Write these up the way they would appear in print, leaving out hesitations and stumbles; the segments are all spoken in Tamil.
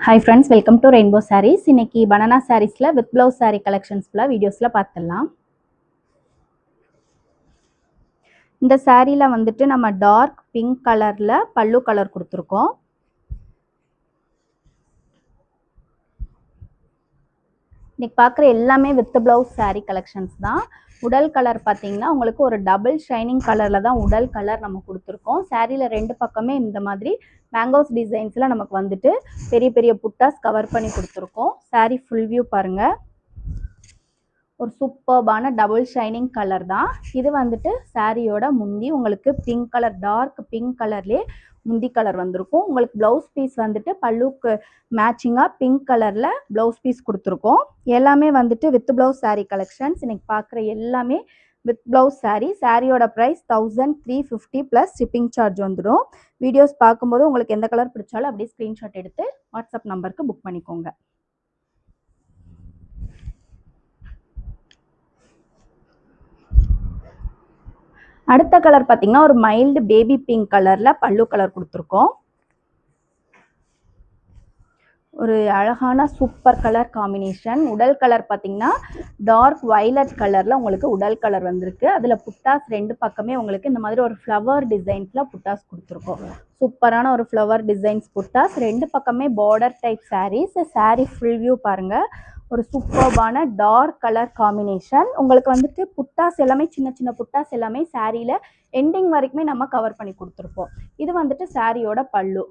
Hi friends, welcome to Rainbow Sarees. இன்னைக்கு banana sareesல with blouse saree collections வீடியோஸ்ல பார்த்துடலாம். இந்த சாரீல வந்துட்டு நம்ம டார்க் பிங்க் கலர்ல பல்லு கலர் கொடுத்திருக்கோம். இன்னைக்கு பார்க்குற எல்லாமே with blouse saree collections தான். உடல் கலர் பார்த்தீங்கன்னா உங்களுக்கு ஒரு டபுள் ஷைனிங் கலர்ல தான் உடல் கலர் நம்ம கொடுத்துருக்கோம். சாரீல ரெண்டு பக்கமே இந்த மாதிரி மேங்கோஸ் டிசைன்ஸ்ல நமக்கு வந்துட்டு பெரிய பெரிய புட்டாஸ் கவர் பண்ணி கொடுத்துருக்கோம். சாரீ ஃபுல் வியூ பாருங்க. ஒரு சூப்பர்பான டபுள் ஷைனிங் கலர் தான் இது. வந்துட்டு சாரியோட முந்தி உங்களுக்கு பிங்க் கலர் டார்க் பிங்க் கலர்லேயே முந்தி கலர் வந்திருக்கும். உங்களுக்கு ப்ளவுஸ் பீஸ் வந்துட்டு பல்லுக்கு மேட்சிங்காக பிங்க் கலரில் ப்ளவுஸ் பீஸ் கொடுத்துருக்கோம். எல்லாமே வந்துட்டு வித் ப்ளவுஸ் சாரீ கலெக்ஷன்ஸ். இன்னைக்கு பார்க்குற எல்லாமே வித் ப்ளவுஸ் சாரீ. சாரியோட ப்ரைஸ் 1350 ப்ளஸ் ஷிப்பிங் சார்ஜ் வந்துடும். வீடியோஸ் பார்க்கும்போது உங்களுக்கு எந்த கலர் பிடிச்சாலும் அப்படியே ஸ்க்ரீன்ஷாட் எடுத்து வாட்ஸ்அப் நம்பருக்கு புக் பண்ணிக்கோங்க. அடுத்த கலர் பார்த்தீங்கன்னா ஒரு மைல்டு பேபி பிங்க் கலர்ல பல்லு கலர் கொடுத்துருக்கோம். ஒரு அழகான சூப்பர் கலர் காம்பினேஷன். உடல் கலர் பார்த்தீங்கன்னா டார்க் வயலட் கலர்ல உங்களுக்கு உடல் கலர் வந்திருக்கு. அதுல புட்டாஸ் ரெண்டு பக்கமே உங்களுக்கு இந்த மாதிரி ஒரு ஃப்ளவர் டிசைன்ஸ்ல புட்டாஸ் கொடுத்துருக்கோம். சூப்பரான ஒரு ஃப்ளவர் டிசைன்ஸ் புட்டாஸ். ரெண்டு பக்கமே border type saris. Sari full view பாருங்க. ஒரு சூப்பர்பான டார்க் கலர் காம்பினேஷன். உங்களுக்கு வந்துட்டு புட்டாஸ் எல்லாமே சின்ன சின்ன புட்டாஸ் எல்லாமே சாரியில் எண்டிங் வரைக்குமே நம்ம கவர் பண்ணி கொடுத்துருப்போம். இது வந்துட்டு சாரியோட பல்லு.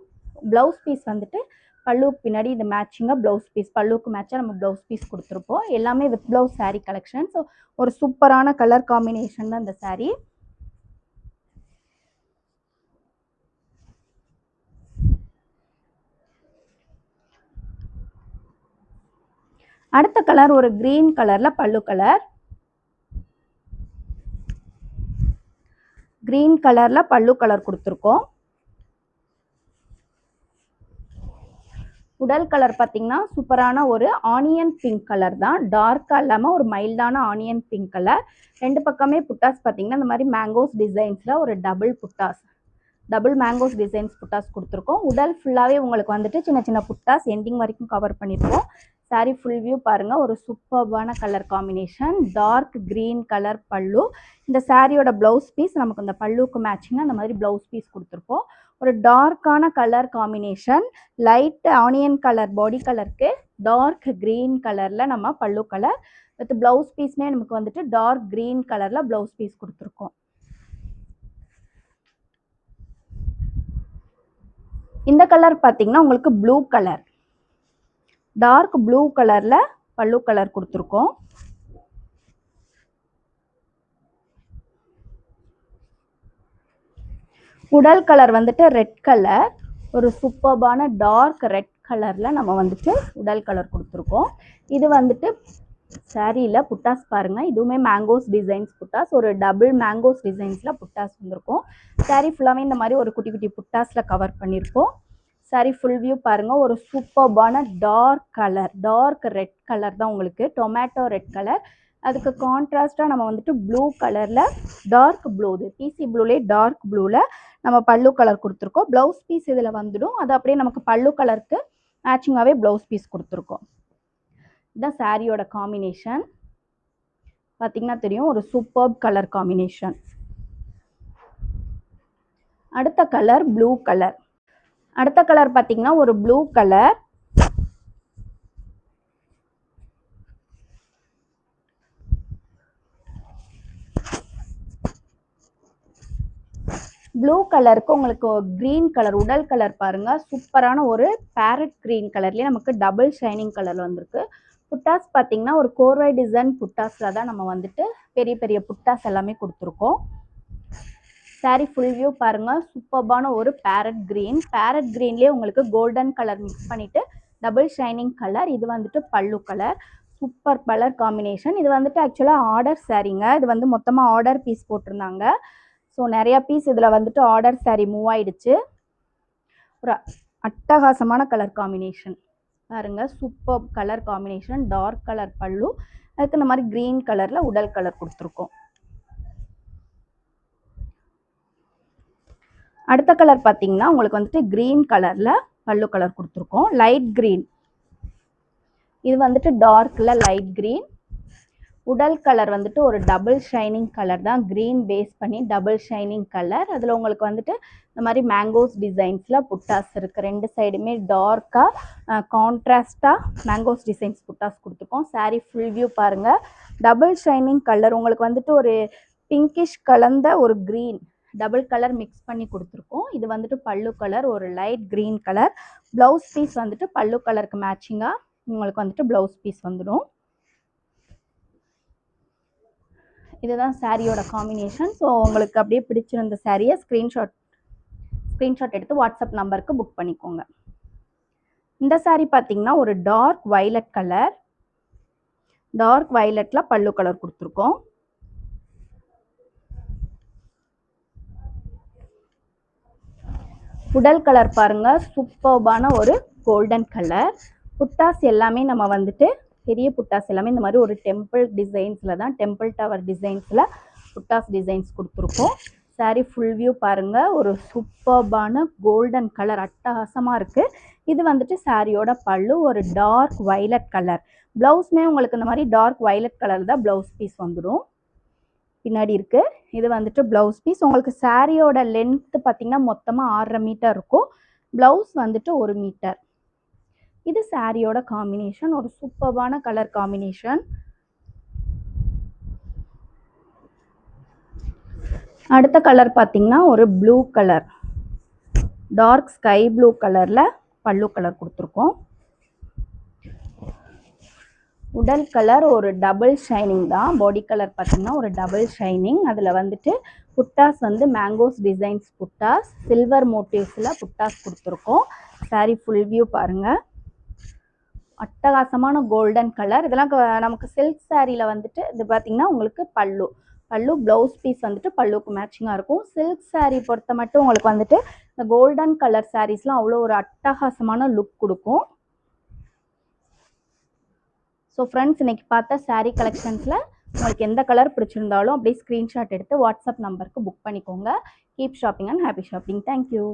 ப்ளவுஸ் பீஸ் வந்துட்டு பல்லுக்கு பின்னாடி இந்த மேட்சிங்காக ப்ளவுஸ் பீஸ் பல்லுக்கு மேட்சாக நம்ம ப்ளவுஸ் பீஸ் கொடுத்துருப்போம். எல்லாமே with blouse sari collection. So ஒரு சூப்பரான கலர் காம்பினேஷன் தான் இந்த சாரீ. அடுத்த கலர் ஒரு கிரீன் கலர்ல பல்லு கலர். கிரீன் கலர்ல பல்லு கலர் கொடுத்துருக்கோம். உடல் கலர் பார்த்தீங்கன்னா சூப்பரான ஒரு ஆனியன் பிங்க் கலர் தான். டார்க்கா இல்லாமல் ஒரு மைல்டான ஆனியன் பிங்க் கலர். ரெண்டு பக்கமே புட்டாஸ் பார்த்தீங்கன்னா இந்த மாதிரி மேங்கோஸ் டிசைன்ஸ்ல ஒரு டபுள் மேங்கோஸ் டிசைன்ஸ் புட்டாஸ் கொடுத்துருக்கோம். உடல் ஃபுல்லாகவே உங்களுக்கு வந்துட்டு சின்ன சின்ன புட்டாஸ் எண்டிங் வரைக்கும் கவர் பண்ணியிருக்கோம். சாரீ ஃபுல் வியூ பாருங்க. ஒரு சூப்பர்பான colour combination. Dark green colour பல்லு. இந்த சாரியோட ப்ளவுஸ் பீஸ் நமக்கு இந்த பல்லுக்கு மேட்சிங்காக அந்த மாதிரி ப்ளவுஸ் பீஸ் கொடுத்துருப்போம். ஒரு டார்க்கான colour combination. Light onion colour body கலருக்கு டார்க் கிரீன் கலர்ல நம்ம பல்லு கலர் வித் ப்ளவுஸ் பீஸ்மே நமக்கு வந்துட்டு டார்க் கிரீன் கலர்ல ப்ளவுஸ் பீஸ் கொடுத்துருக்கோம். இந்த கலர் பார்த்தீங்கன்னா உங்களுக்கு ப்ளூ கலர். டார்க் ப்ளூ கலர்ல பல்லு கலர் கொடுத்துருக்கோம். உடல் கலர் வந்துட்டு ரெட் கலர். ஒரு சூப்பர்பான டார்க் ரெட் கலர்ல நம்ம வந்துட்டு உடல் கலர் கொடுத்துருக்கோம். இது வந்துட்டு சாரியில புட்டாஸ் பாருங்க. இதுவுமே மேங்கோஸ் டிசைன்ஸ் புட்டாஸ். ஒரு டபுள் மேங்கோஸ் டிசைன்ஸ்ல புட்டாஸ் வந்திருக்கும். சாரி ஃபுல்லாவே இந்த மாதிரி ஒரு குட்டி குட்டி புட்டாஸ்ல கவர் பண்ணியிருப்போம். சாரி ஃபுல் வியூ பாருங்க. ஒரு சூப்பர்பான dark colour dark red colour தான் உங்களுக்கு டொமேட்டோ ரெட் கலர். அதுக்கு கான்ட்ராஸ்டா நம்ம வந்துட்டு ப்ளூ கலர்ல டார்க் ப்ளூ பிசி ப்ளூலே டார்க் ப்ளூல நம்ம பல்லு கலர் கொடுத்துருக்கோம். ப்ளவுஸ் பீஸ் இதில் வந்துடும். அது அப்படியே நமக்கு பல்லு கலருக்கு மேட்சிங்காகவே ப்ளவுஸ் பீஸ் கொடுத்துருக்கோம். இதுதான் சாரியோட காம்பினேஷன். பார்த்தீங்கன்னா தெரியும் ஒரு சூப்பர் கலர் காம்பினேஷன். அடுத்த கலர் ப்ளூ கலர். அடுத்த கலர் பார்த்தீங்கன்னா ஒரு ப்ளூ கலர். ப்ளூ கலருக்கு உங்களுக்கு கிரீன் கலர் உடல் கலர் பாருங்க. சூப்பரான ஒரு பேரட் கிரீன் கலர்லேயே நமக்கு டபுள் ஷைனிங் கலர் வந்திருக்கு. புட்டாஸ் பார்த்தீங்கன்னா ஒரு கோர்வை டிசைன் புட்டாஸில் தான் நம்ம வந்துட்டு பெரிய பெரிய புட்டாஸ் எல்லாமே கொடுத்துருக்கோம். சாரி ஃபுல் வியூ பாருங்க. சூப்பர்பான ஒரு பேரட் கிரீன்லேயே உங்களுக்கு கோல்டன் கலர் மிக்ஸ் பண்ணிட்டு டபுள் ஷைனிங் கலர். இது வந்துட்டு பல்லு கலர். Super colour combination. இது வந்துட்டு ஆக்சுவலாக ஆர்டர் சாரீங்க. இது வந்து மொத்தமாக ஆர்டர் பீஸ் போட்டிருந்தாங்க. ஸோ நிறையா பீஸ் இதில் வந்துட்டு ஆர்டர் சாரீ மூவ் ஆயிடுச்சு. ஒரு அட்டகாசமான கலர் காம்பினேஷன் பாருங்க. Super colour combination. Dark colour பல்லு. அதுக்கு இந்த மாதிரி கிரீன் கலர்ல உடல் கலர் கொடுத்துருக்கோம். அடுத்த கலர் பார்த்தீங்கன்னா உங்களுக்கு வந்துட்டு கிரீன் கலர்ல பல்லு கலர் கொடுத்துருக்கோம். லைட் க்ரீன், இது வந்துட்டு டார்க்கில் லைட் க்ரீன். உடல் கலர் வந்துட்டு ஒரு டபுள் ஷைனிங் கலர் தான், க்ரீன் பேஸ் பண்ணி டபுள் ஷைனிங் கலர். அதில் உங்களுக்கு வந்துட்டு இந்த மாதிரி மேங்கோஸ் டிசைன்ஸில் புட்டாஸ் இருக்குது. ரெண்டு சைடுமே டார்க்காக கான்ட்ராஸ்டாக மேங்கோஸ் டிசைன்ஸ் புட்டாஸ் கொடுத்துருக்கோம். சாரீ ஃபுல் வியூ பாருங்கள். டபுள் ஷைனிங் கலர் உங்களுக்கு வந்துட்டு ஒரு பிங்கிஷ் கலந்த ஒரு க்ரீன் டபுள் கலர் மிக்ஸ் பண்ணி கொடுத்துருக்கோம். இது வந்துட்டு பல்லு கலர் ஒரு light green colour. Blouse piece வந்துட்டு பல்லு கலருக்கு மேட்சிங்காக உங்களுக்கு வந்துட்டு ப்ளவுஸ் பீஸ் வந்துடும். இதுதான் சாரியோட காம்பினேஷன். ஸோ உங்களுக்கு அப்படியே பிடிச்சிருந்த சாரியை ஸ்க்ரீன்ஷாட் எடுத்து வாட்ஸ்அப் நம்பருக்கு புக் பண்ணிக்கோங்க. இந்த சாரீ பார்த்தீங்கன்னா ஒரு டார்க் வயலட் கலர், டார்க் வயலட்டில் பல்லு கலர் கொடுத்துருக்கோம். உடல் கலர் பாருங்கள், சூப்பர்பான ஒரு கோல்டன் கலர். புட்டாஸ் எல்லாமே நம்ம வந்துட்டு பெரிய புட்டாஸ் எல்லாமே இந்த மாதிரி ஒரு டெம்பிள் டிசைன்ஸில் தான், டெம்பிள் டவர் டிசைன்ஸில் புட்டாஸ் டிசைன்ஸ் கொடுத்துருக்கோம். சாரீ ஃபுல் வியூ பாருங்கள். ஒரு சூப்பர்பான கோல்டன் கலர் அட்டகாசமாக இருக்குது. இது வந்துட்டு சாரியோட பல்லு ஒரு டார்க் வயலட் கலர். ப்ளவுஸுமே உங்களுக்கு இந்த மாதிரி டார்க் வயலட் கலர் தான் ப்ளவுஸ் பீஸ் வந்துடும். பின்னாடி இருக்குது. இது வந்துட்டு ப்ளவுஸ் பீஸ். உங்களுக்கு சாரியோட லென்த்து பார்த்திங்கன்னா மொத்தமாக 6.5 மீட்டர் இருக்கும். ப்ளவுஸ் வந்துட்டு 1 மீட்டர். இது சாரியோட காம்பினேஷன், ஒரு சூப்பர்பான கலர் காம்பினேஷன். அடுத்த கலர் பார்த்திங்கன்னா ஒரு blue colour, dark sky blue கலரில் பல்லு கலர் கொடுத்துருக்கோம். உடல் கலர் ஒரு டபுள் ஷைனிங் தான். பாடி கலர் பார்த்திங்கன்னா ஒரு டபுள் ஷைனிங். அதில் வந்துட்டு புட்டாஸ் வந்து மேங்கோஸ் டிசைன்ஸ் புட்டாஸ், சில்வர் மோட்டிவ்ஸில் புட்டாஸ் கொடுத்துருக்கோம். சாரீ ஃபுல் வியூ பாருங்கள். அட்டகாசமான கோல்டன் கலர். இதெல்லாம் நமக்கு சில்க் சாரியில் வந்துட்டு இது பார்த்திங்கன்னா உங்களுக்கு பல்லு ப்ளவுஸ் பீஸ் வந்துட்டு பல்லுக்கு மேட்சிங்காக இருக்கும். சில்க் சாரீ பொறுத்த மட்டும் உங்களுக்கு வந்துட்டு இந்த கோல்டன் கலர் சாரீஸ்லாம் அவ்வளோ ஒரு அட்டகாசமான லுக் கொடுக்கும். ஸோ ஃப்ரெண்ட்ஸ், இன்றைக்கி பார்த்த சாரீ கலெக்ஷன்ஸில் உங்களுக்கு எந்த கலர் பிடிச்சிருந்தாலும் அப்படியே ஸ்க்ரீன்ஷாட் எடுத்து வாட்ஸ்அப் நம்பருக்கு புக் பண்ணிக்கோங்க. Keep shopping and happy shopping. Thank you.